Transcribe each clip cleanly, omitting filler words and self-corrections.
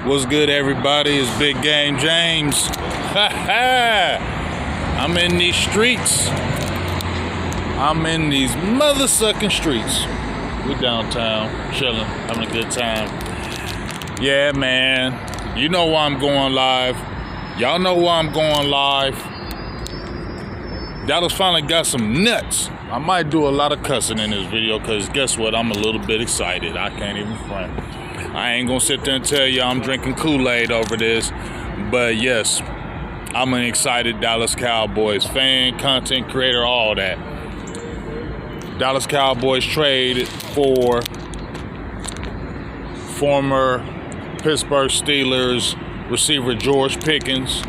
What's good, everybody? It's Big Game James. I'm in these streets. I'm in these mother-sucking streets. We're downtown, chilling, having a good time. Yeah, man. You know why I'm going live. Y'all know why I'm going live. Dallas finally got some nuts. I might do a lot of cussing in this video because guess what? I'm a little bit excited. I can't even front. I ain't gonna sit there and tell you I'm drinking Kool-Aid over this, but yes, I'm an excited Dallas Cowboys fan, content creator, all that. Dallas Cowboys traded for former Pittsburgh Steelers receiver George Pickens.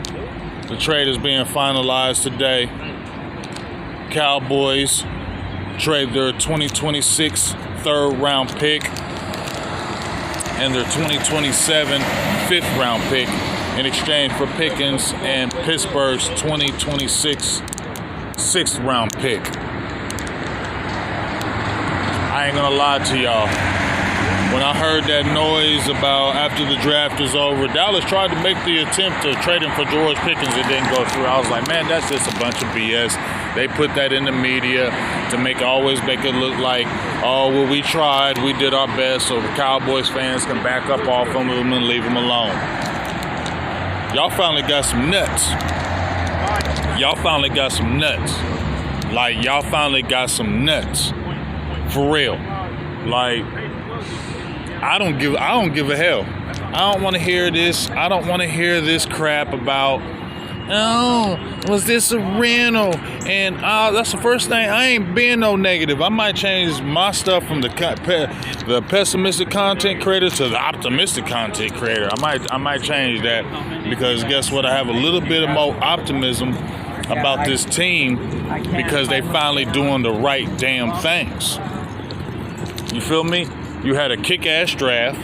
The trade is being finalized today. Cowboys trade their 2026 third-round pick and their 2027 fifth-round pick in exchange for Pickens and Pittsburgh's 2026 sixth-round pick. I ain't gonna lie to y'all. When I heard that noise about after the draft is over, Dallas tried to make the attempt to trade him for George Pickens. It didn't go through. I was like, man, that's just a bunch of BS. They put that in the media to always make it look like, oh, well, we tried, we did our best, so the Cowboys fans can back up off of them and leave them alone. Y'all finally got some nuts. Y'all finally got some nuts. Like, y'all finally got some nuts. For real. Like, I don't give a hell. I don't want to hear this. I don't want to hear this crap about, oh, was this a rental? And that's the first thing. I ain't being no negative. I might change my stuff from the pessimistic content creator to the optimistic content creator. I might change that because guess what? I have a little bit of more optimism about this team because they finally doing the right damn things. You feel me? You had a kick-ass draft.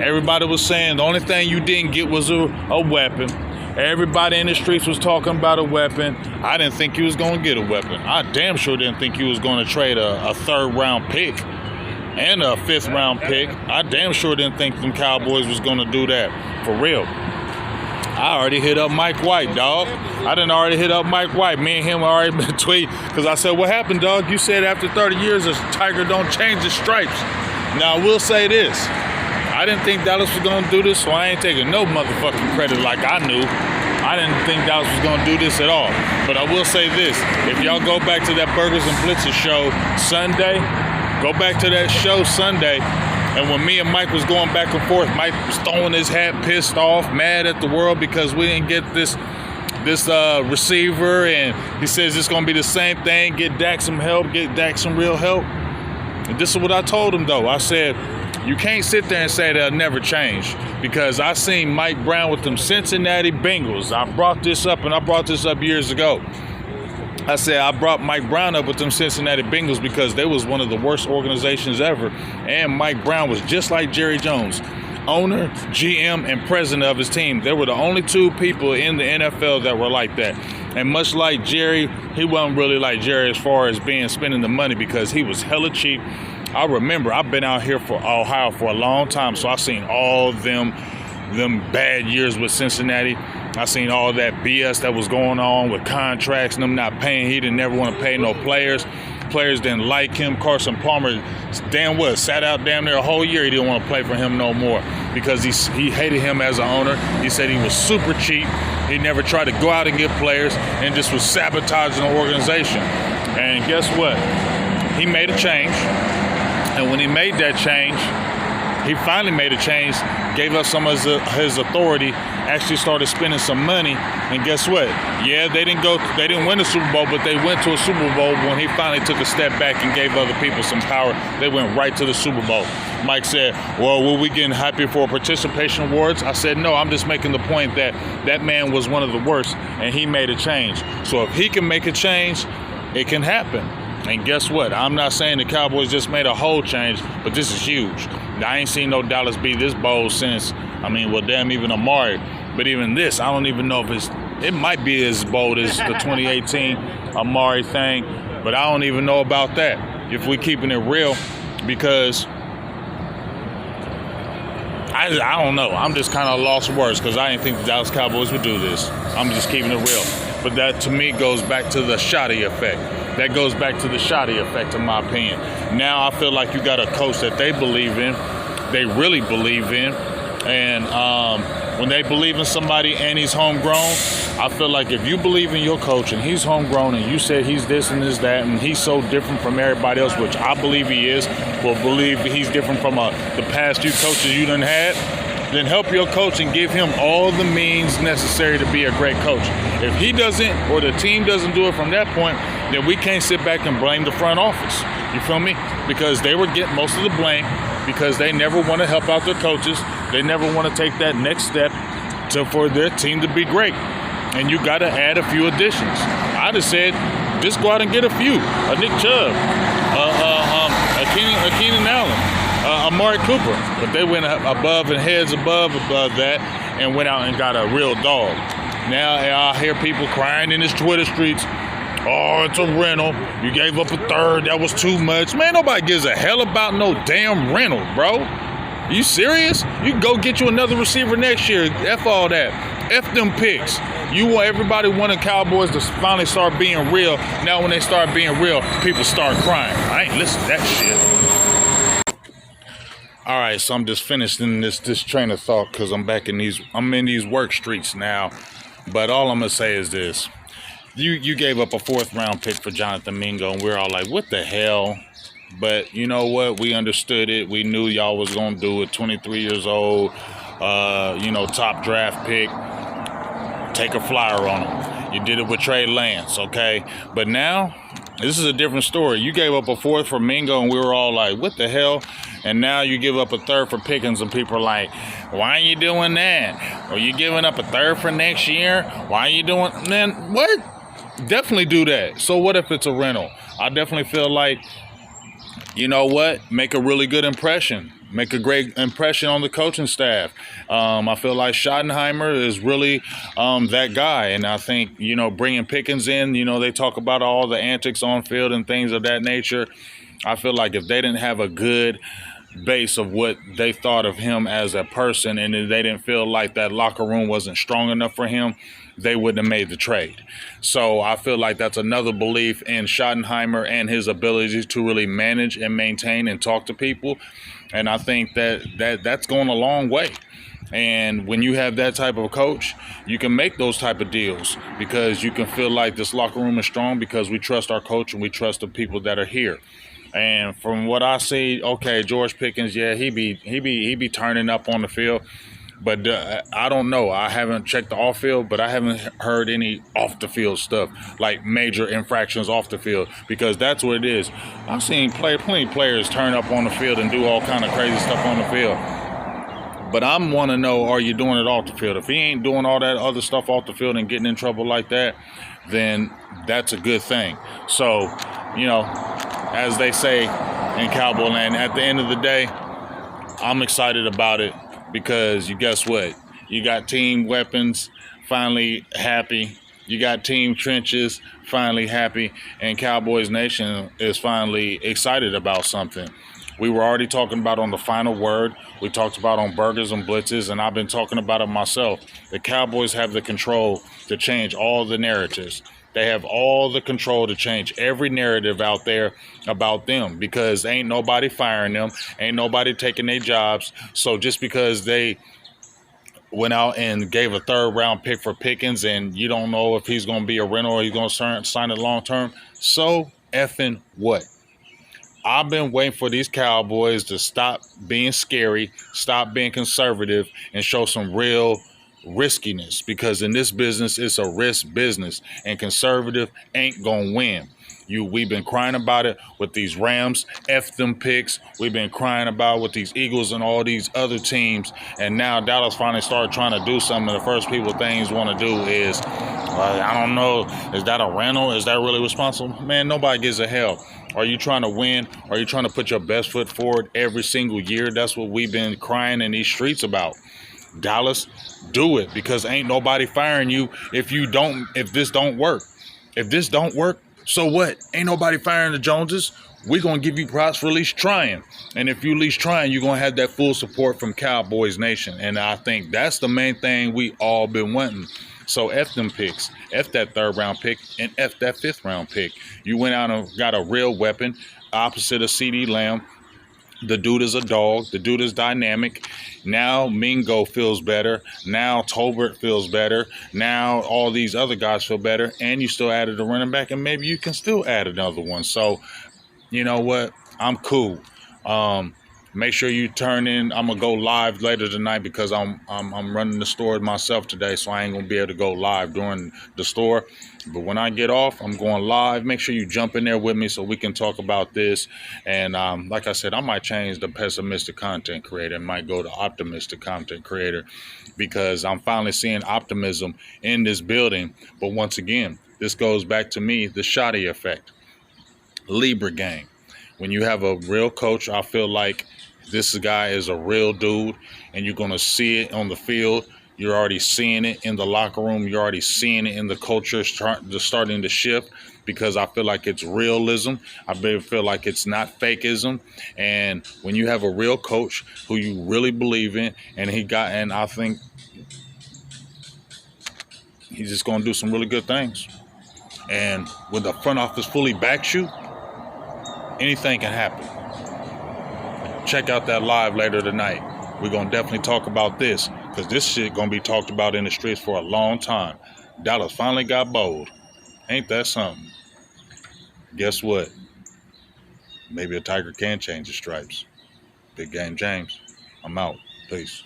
Everybody was saying the only thing you didn't get was a weapon. Everybody in the streets was talking about a weapon. I didn't think you was going to get a weapon. I damn sure didn't think you was going to trade a third-round pick and a fifth-round pick. I damn sure didn't think them Cowboys was going to do that. For real. I already hit up Mike White, dog. I done already hit up Mike White. Me and him already been tweeting because I said, what happened, dog? You said after 30 years, a tiger don't change the stripes. Now, I will say this. I didn't think Dallas was going to do this, so I ain't taking no motherfucking credit like I knew. I didn't think Dallas was going to do this at all. But I will say this. If y'all go back to that Burgers and Blitzes show Sunday, go back to that show Sunday, and when me and Mike was going back and forth, Mike was throwing his hat, pissed off, mad at the world because we didn't get this receiver, and he says it's going to be the same thing, get Dak some help, get Dak some real help. And this is what I told him, though. I said, you can't sit there and say they'll never change because I seen Mike Brown with them Cincinnati Bengals. I brought this up years ago. I said I brought Mike Brown up with them Cincinnati Bengals because they was one of the worst organizations ever. And Mike Brown was just like Jerry Jones, owner, GM, and president of his team. They were the only two people in the NFL that were like that. And much like Jerry, he wasn't really like Jerry as far as spending the money because he was hella cheap. I remember I've been out here for Ohio for a long time, so I've seen all them bad years with Cincinnati. I seen all that BS that was going on with contracts and them not paying. He didn't never want to pay no players. Players didn't like him. Carson Palmer, sat out damn near a whole year. He didn't want to play for him no more because he hated him as an owner. He said he was super cheap. He never tried to go out and get players and just was sabotaging the organization. And guess what? He made a change. And when he made that change, he finally made a change, gave up some of his authority, actually started spending some money, and guess what? Yeah, they didn't win the Super Bowl, but they went to a Super Bowl when he finally took a step back and gave other people some power. They went right to the Super Bowl. Mike said, well, were we getting happy for participation awards? I said, no, I'm just making the point that that man was one of the worst, and he made a change. So if he can make a change, it can happen. And guess what? I'm not saying the Cowboys just made a whole change, but this is huge. I ain't seen no Dallas be this bold since, even Amari. But even this, I don't even know if it might be as bold as the 2018 Amari thing, but I don't even know about that, if we're keeping it real, because I don't know. I'm just kind of lost words because I didn't think the Dallas Cowboys would do this. I'm just keeping it real. But that, to me, goes back to the shoddy effect. That goes back to the shoddy effect, in my opinion. Now I feel like you got a coach that they believe in, they really believe in. And when they believe in somebody and he's homegrown, I feel like if you believe in your coach and he's homegrown and you said he's this and this, that, and he's so different from everybody else, which I believe he is, or believe he's different from the past few coaches you done had, then help your coach and give him all the means necessary to be a great coach. If he doesn't, or the team doesn't do it from that point, then we can't sit back and blame the front office. You feel me? Because they would get most of the blame because they never want to help out their coaches. They never want to take that next step for their team to be great. And you got to add a few additions. I just said, just go out and get a few. A Nick Chubb, a Keenan Allen, Amari Cooper. But they went above and heads above that and went out and got a real dog. Now I hear people crying in his Twitter streets, oh, it's a rental. You gave up a third. That was too much. Man, nobody gives a hell about no damn rental, bro. Are you serious? You can go get you another receiver next year. F all that. F them picks. Everybody wanted Cowboys to finally start being real. Now when they start being real, people start crying. I ain't listening to that shit. All right, so I'm just finishing this train of thought because I'm in these work streets now. But all I'm gonna say is this. You gave up a 4th round pick for Jonathan Mingo, and we're all like, what the hell? But you know what? We understood it. We knew y'all was going to do it. 23 years old, top draft pick. Take a flyer on him. You did it with Trey Lance, okay? But now, this is a different story. You gave up a 4th for Mingo, and we were all like, what the hell? And now you give up a 3rd for Pickens, and people are like, why are you doing that? Are you giving up a 3rd for next year? Why are you doing... Man, what? Definitely do that. So what if it's a rental? I definitely feel like, you know what? Make a really good impression. Make a great impression on the coaching staff. I feel like Schottenheimer is really that guy. And I think, bringing Pickens in, they talk about all the antics on field and things of that nature. I feel like if they didn't have a good base of what they thought of him as a person and they didn't feel like that locker room wasn't strong enough for him, they wouldn't have made the trade. So I feel like that's another belief in Schottenheimer and his ability to really manage and maintain and talk to people. And I think that's going a long way. And when you have that type of coach, you can make those type of deals because you can feel like this locker room is strong because we trust our coach and we trust the people that are here. And from what I see, okay, George Pickens, yeah, he be turning up on the field. But I don't know. I haven't checked the off field, but I haven't heard any off the field stuff, like major infractions off the field, because that's what it is. I've seen plenty of players turn up on the field and do all kind of crazy stuff on the field. But I want to know, are you doing it off the field? If he ain't doing all that other stuff off the field and getting in trouble like that, then that's a good thing. So, as they say in Cowboy Land, at the end of the day, I'm excited about it. Because guess what? You got team weapons, finally happy. You got team trenches, finally happy. And Cowboys Nation is finally excited about something. We were already talking about on the final word. We talked about on burgers and blitzes, and I've been talking about it myself. The Cowboys have the control to change all the narratives. They have all the control to change every narrative out there about them because ain't nobody firing them, ain't nobody taking their jobs. So just because they went out and gave a 3rd round pick for Pickens and you don't know if he's going to be a rental or he's going to sign it long term, so effing what? I've been waiting for these Cowboys to stop being scary, stop being conservative, and show some real riskiness, because in this business it's a risk business and conservative ain't gonna win. We've been crying about it with these Rams, F them picks. We've been crying about with these Eagles and all these other teams, and now Dallas finally started trying to do something. The first things want to do is, I don't know, is that a rental? Is that really responsible? Man, nobody gives a hell. Are you trying to win? Are you trying to put your best foot forward every single year? That's what we've been crying in these streets about. Dallas, do it, because ain't nobody firing you if this don't work. If this don't work, so what? Ain't nobody firing the Joneses. we're going to give you props for at least trying. And if you at least trying, you're going to have that full support from Cowboys Nation. And I think that's the main thing we all been wanting. So F them picks. F that 3rd round pick and F that 5th round pick. You went out and got a real weapon opposite of CeeDee Lamb. The dude is a dog. The dude is dynamic. Now Mingo feels better. Now Tolbert feels better. Now all these other guys feel better. And you still added a running back, and maybe you can still add another one. So, you know what? I'm cool. Make sure you turn in. I'm gonna go live later tonight because I'm running the store myself today, so I ain't gonna be able to go live during the store. But when I get off, I'm going live. Make sure you jump in there with me so we can talk about this. And like I said, I might change the pessimistic content creator and might go to optimistic content creator because I'm finally seeing optimism in this building. But once again, this goes back to me, the Shoddy effect. Libra gang. When you have a real coach, I feel like this guy is a real dude, and you're going to see it on the field. You're already seeing it in the locker room. You're already seeing it in the culture starting to shift because I feel like it's realism. I feel like it's not fakeism. And when you have a real coach who you really believe in, and I think he's just going to do some really good things. And when the front office fully backs you, anything can happen. Check out that live later tonight. We're going to definitely talk about this because this shit going to be talked about in the streets for a long time. Dallas finally got bold. Ain't that something? Guess what? Maybe a tiger can change his stripes. Big Game James. I'm out. Peace.